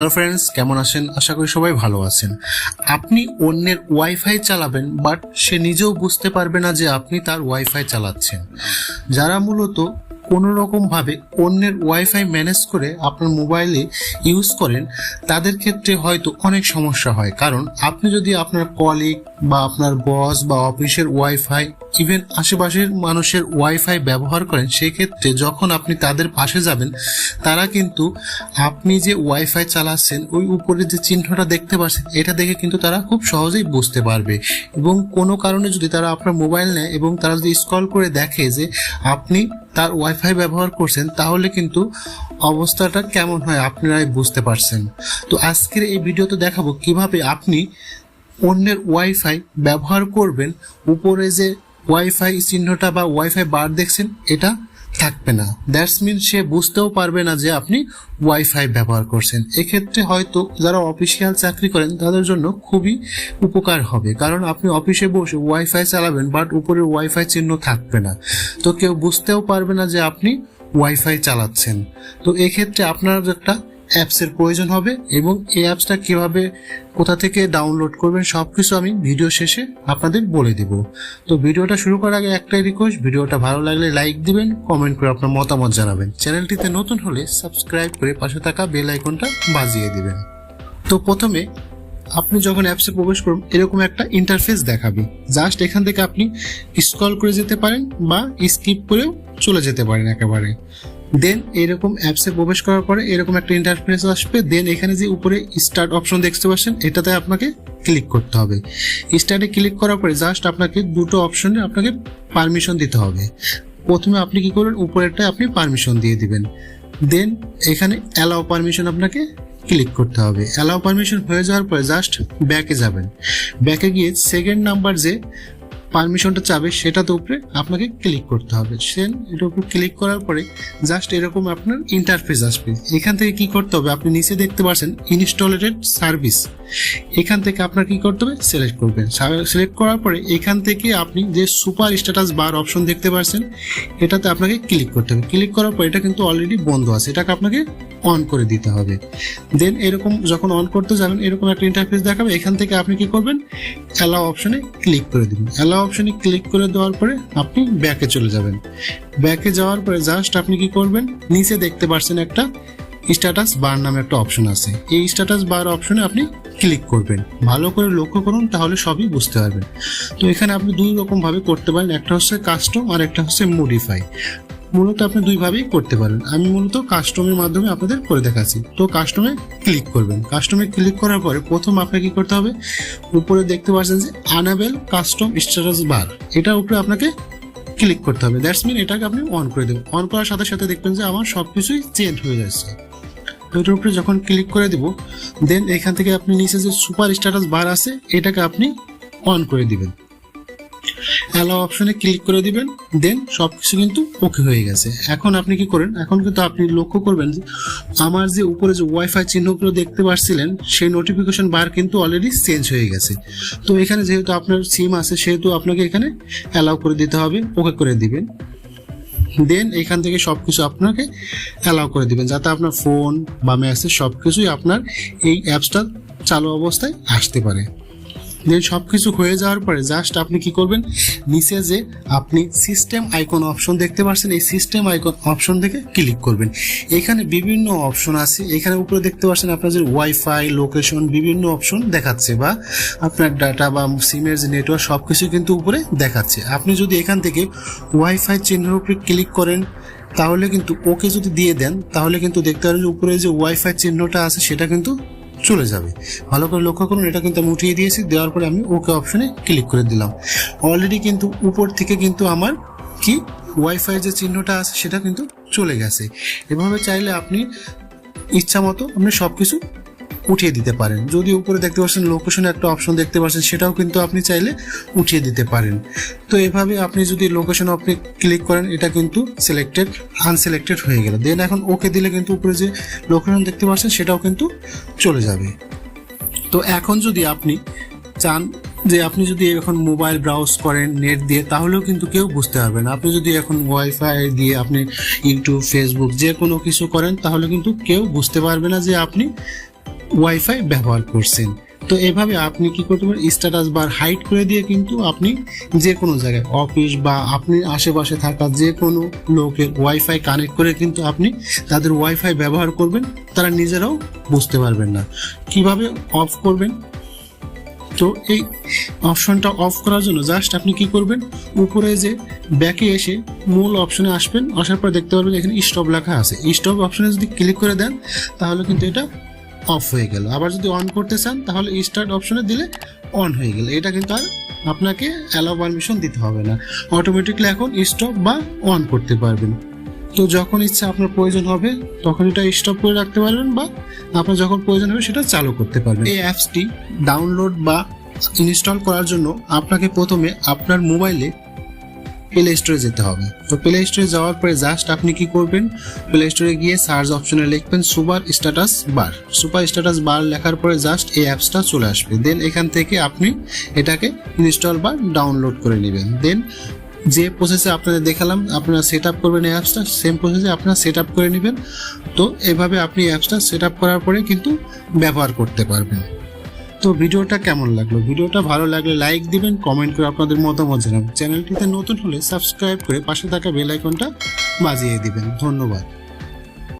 Hello friends, কেমন আছেন? আশা করি সবাই ভালো আছেন। আপনি অন্যের ওয়াইফাই চালাবেন, বাট সে নিজেও বুঝতে পারবে না যে আপনি তার ওয়াইফাই চালাচ্ছেন। যারা মূলত কোনো রকমভাবে অন্যের ওয়াইফাই ম্যানেজ করে আপনার মোবাইলে ইউজ করেন, তাদের ক্ষেত্রে হয়তো অনেক সমস্যা হয়। কারণ আপনি যদি আপনার কলিগ বা আপনার বস বা অফিসের ওয়াইফাই, ইভেন আশেপাশের মানুষের ওয়াইফাই ব্যবহার করেন, সেক্ষেত্রে যখন আপনি তাদের পাশে যাবেন, তারা কিন্তু আপনি যে ওয়াইফাই চালাচ্ছেন ওই উপরে যে চিহ্নটা দেখতে পাচ্ছেন, এটা দেখে কিন্তু তারা খুব সহজেই বুঝতে পারবে। এবং কোনো কারণে যদি তারা আপনার মোবাইল নেয় এবং তারা যদি স্ক্রল করে দেখে যে আপনি তার ওয়াইফাই ব্যবহার করছেন, তাহলে কিন্তু অবস্থাটা কেমন হয় আপনারাই বুঝতে পারছেন। তো আজকের এই ভিডিওতে দেখাবো কিভাবে আপনি অন্যের ওয়াইফাই ব্যবহার করবেন। উপরে যে ওয়াইফাই চিহ্নটা বা ওয়াইফাই বার দেখছেন, এটা থাকবে না। দ্যাটস মিন সে বুঝতেও পারবে না যে আপনি ওয়াইফাই ব্যবহার করছেন। এক্ষেত্রে হয়তো যারা অফিসিয়াল চাকরি করেন তাদের জন্য খুবই উপকার হবে, কারণ আপনি অফিসে বসে ওয়াইফাই চালাবেন, বাট উপরে ওয়াইফাই চিহ্ন থাকবে না, তো কেউ বুঝতেও পারবে না যে আপনি ওয়াইফাই চালাচ্ছেন। তো এক্ষেত্রে আপনার একটা অ্যাপসের প্রয়োজন হবে, এবং এই অ্যাপসটা কিভাবে কোথা থেকে ডাউনলোড করবেন সবকিছু আমি ভিডিও শেষে আপনাদের বলে দিব। তো ভিডিওটা শুরু করার আগে একটাই রিকোয়েস্ট, ভিডিওটা ভালো লাগলে লাইক দিবেন, কমেন্ট করে আপনার মতামত জানাবেন। চ্যানেলটিতে নতুন হলে সাবস্ক্রাইব করে পাশে থাকা বেল আইকনটা বাজিয়ে দিবেন। তো প্রথমে আপনি যখন অ্যাপসে প্রবেশ করুন, এরকম একটা ইন্টারফেস দেখাবে। জাস্ট এখান থেকে আপনি স্ক্রল করে যেতে পারেন বা স্কিপ করেও চলে যেতে পারেন একেবারে। দেন এরকম অ্যাপসে প্রবেশ করার পরে এরকম একটা ইন্টারফেস আসবে। দেন এখানে যে উপরে স্টার্ট অপশন দেখতে পাচ্ছেন, এটাতে আপনাকে ক্লিক করতে হবে। স্টার্টে ক্লিক করার পরে জাস্ট আপনাকে দুটো অপশনে আপনাকে পারমিশন দিতে হবে। প্রথমে আপনি কি করবেন, উপরেরটায় আপনি পারমিশন দিয়ে দিবেন। দেন এখানে অ্যালাউ পারমিশন আপনাকে ক্লিক করতে হবে। অ্যালাউ পারমিশন হয়ে যাওয়ার পরে জাস্ট ব্যাকে যাবেন। ব্যাকে গিয়ে সেকেন্ড নাম্বার যে পারমিশনটা চাবে সেটাতে উপরে আপনাকে ক্লিক করতে হবে। সেন এটার উপর ক্লিক করার পরে জাস্ট এরকম আপনার ইন্টারফেস আসবে। এখান থেকে কি করতে হবে, আপনি নিচে দেখতে পাচ্ছেন ইনস্টলেটেড সার্ভিস, এখান থেকে আপনার কি করতে হবে, সিলেক্ট করবেন। সিলেক্ট করার পরে এখান থেকে আপনি যে সুপার স্ট্যাটাস বার অপশন দেখতে পাচ্ছেন, এটাতে আপনাকে ক্লিক করতে হবে। ক্লিক করার পর এটা কিন্তু অলরেডি বন্ধ আছে, এটাকে আপনাকে অন করে দিতে হবে। দেন এরকম যখন অন করতে যাবেন, এরকম একটা ইন্টারফেস দেখাবে। এখান থেকে আপনি কি করবেন, অ্যালাউ অপশনে ক্লিক করে দিবেন। অ্যালাউ অপশনে ক্লিক করে দেওয়ার পরে আপনি ব্যাকে চলে যাবেন। ব্যাকে যাওয়ার পরে জাস্ট আপনি কি করবেন, নিচে দেখতে পাচ্ছেন একটা স্ট্যাটাস বার নামে একটা অপশন আছে। এই স্ট্যাটাস বার অপশনে আপনি ক্লিক করবেন। ভালো করে লক্ষ্য করুন, তাহলে সবই বুঝতে পারবেন। তো এখানে আপনি দুই রকম ভাবে করতে পারেন, একটা হচ্ছে কাস্টম আর একটা হচ্ছে মডিফাই। মূলত আপনি দুইভাবেই করতে পারেন। আমি মূলত কাস্টমের মাধ্যমে আপনাদের করে দেখাচ্ছি। তো কাস্টমে ক্লিক করবেন। কাস্টমে ক্লিক করার পরে প্রথম আপনাকে কি করতে হবে, উপরে দেখতে পাচ্ছেন যে আনাবেল কাস্টম স্ট্যাটাস বার, এটার উপরে আপনাকে ক্লিক করতে হবে। দ্যাটস মিন এটাকে আপনি অন করে দেবেন। অন করার সাথে সাথে দেখবেন যে আমার সবকিছুই চেঞ্জ হয়ে যাচ্ছে। এটার উপরে যখন ক্লিক করে দেব, দেন এখান থেকে আপনি নিচে যে সুপার স্ট্যাটাস বার আছে, এটাকে আপনি অন করে দিবেন। অ্যালাউ অপশনে ক্লিক করে দিবেন। দেন সবকিছু কিন্তু ওকে হয়ে গেছে। এখন আপনি কি করেন, এখন কিন্তু আপনি লক্ষ্য করবেন যে আমার যে উপরে যে ওয়াইফাই চিহ্নগুলো দেখতে পাচ্ছিলেন, সেই নোটিফিকেশন বার কিন্তু অলরেডি চেঞ্জ হয়ে গেছে। তো এখানে যেহেতু আপনার সিম আছে, সেহেতু আপনাকে এখানে অ্যালাউ করে দিতে হবে, ওকে করে দিবেন। দেন এখান থেকে সবকিছু আপনাকে অ্যালাউ করে দিবেন, যাতে আপনার ফোন বা মেসেজ সবকিছুই আপনার এই অ্যাপসটা চালু অবস্থায় আসতে পারে। দেন সবকিছু হয়ে যাওয়ার পরে জাস্ট আপনি কি করবেন, নিচে যে আপনি সিস্টেম আইকন অপশন দেখতে পাচ্ছেন, এই সিস্টেম আইকন অপশন থেকে ক্লিক করবেন। এখানে বিভিন্ন অপশন আছে। এখানে উপরে দেখতে পাচ্ছেন আপনার যে ওয়াইফাই, লোকেশন, বিভিন্ন অপশন দেখাচ্ছে, বা আপনার ডাটা বা সিমের যে নেটওয়ার্ক সবকিছু কিন্তু উপরে দেখাচ্ছে। আপনি যদি এখান থেকে ওয়াইফাই চিহ্নের উপরে ক্লিক করেন, তাহলে কিন্তু ওকে যদি দিয়ে দেন, তাহলে কিন্তু দেখতে পারেন যে উপরে যে ওয়াইফাই চিহ্নটা আছে সেটা কিন্তু চলে যাবে। ভালো করে লক্ষ্য করুন, এটা কিন্তু আমি উঠিয়ে দিয়েছি। দেওয়ার পরে আমি ওকে অপশনে ক্লিক করে দিলাম। অলরেডি কিন্তু উপর থেকে কিন্তু আমার কি ওয়াইফাই যে চিহ্নটা আছে সেটা কিন্তু চলে গেছে। এভাবে চাইলে আপনি ইচ্ছা মতো আপনি সবকিছু উঠিয়ে দিতে পারেন। যদি উপরে দেখতে পাচ্ছেন লোকেশনে একটা অপশন দেখতে পাচ্ছেন, সেটাও কিন্তু আপনি চাইলে উঠিয়ে দিতে পারেন। তো এভাবে আপনি যদি লোকেশন আপনি ক্লিক করেন, এটা কিন্তু সিলেক্টেড আনসিলেক্টেড হয়ে গেল। দেন এখন ওকে দিলে কিন্তু উপরে যে লোকেশন দেখতে পাচ্ছেন সেটাও কিন্তু চলে যাবে। তো এখন যদি আপনি চান যে আপনি যদি এখন মোবাইল ব্রাউজ করেন নেট দিয়ে, তাহলেও কিন্তু কেউ বুঝতে পারবে না। আপনি যদি এখন ওয়াইফাই দিয়ে আপনি ইউটিউব, ফেসবুক যে কোনো কিছু করেন, তাহলে কিন্তু কেউ বুঝতে পারবে না যে আপনি ওয়াইফাই ব্যবহার করছেন। তো এভাবে আপনি কি করতে পারেন, স্ট্যাটাস বার হাইড করে দিয়ে কিন্তু আপনি যে কোনো জায়গায় অফিস বা আপনি আশেপাশে থাকা যে কোনো লোকের ওয়াইফাই কানেক্ট করে কিন্তু আপনি তাদের ওয়াইফাই ব্যবহার করবেন, তারা নিজেরাও বুঝতে পারবেন না। কিভাবে অফ করবেন? তো এই অপশনটা অফ করার জন্য জাস্ট আপনি কি করবেন, উপরে যে ব্যাকে এসে মূল অপশনে আসবেন, আসার পর দেখতে পারবেন এখানে স্টপ লেখা আছে। স্টপ অপশনে যদি ক্লিক করে দেন তাহলে কিন্তু এটা অফ হয়ে গেল। আবার যদি অন করতে চান তাহলে স্টার্ট অপশনে দিলে অন হয়ে গেল। এটা কিন্তু আর আপনাকে অ্যালাউ পারমিশন দিতে হবে না, অটোমেটিকলি এখন স্টপ বা অন করতে পারবেন। তো যখন ইচ্ছা আপনার প্রয়োজন হবে তখন এটা স্টপ করে রাখতে পারবেন, বা আপনার যখন প্রয়োজন হবে সেটা চালু করতে পারবেন। এই অ্যাপসটি ডাউনলোড বা ইনস্টল করার জন্য আপনাকে প্রথমে আপনার মোবাইলে প্লে স্টোরে যেতে হবে। তো প্লে স্টোরে যাওয়ার পরে জাস্ট আপনি কি করবেন, প্লে স্টোরে গিয়ে সার্চ অপশনে লিখবেন super status bar. Super status bar লেখার পরে জাস্ট এই অ্যাপসটা চলে আসবে। দেন এখান থেকে আপনি এটাকে ইনস্টল বা ডাউনলোড করে নেবেন। দেন যে প্রসেসে আপনাদের দেখালাম আপনারা সেট আপ করবেন এই অ্যাপসটা, সেম প্রসেসে আপনারা সেট আপ করে নেবেন। তো এভাবে আপনি অ্যাপসটা সেট আপ করার পরে কিন্তু ব্যবহার করতে পারবেন। তো ভিডিওটা কেমন লাগলো? ভিডিওটা ভালো লাগলে লাইক দিবেন, কমেন্ট করে আপনাদের মতামত জানাবেন। চ্যানেলটিতে নতুন হলে সাবস্ক্রাইব করে পাশে থাকা বেল আইকনটা বাজিয়ে দিবেন। ধন্যবাদ।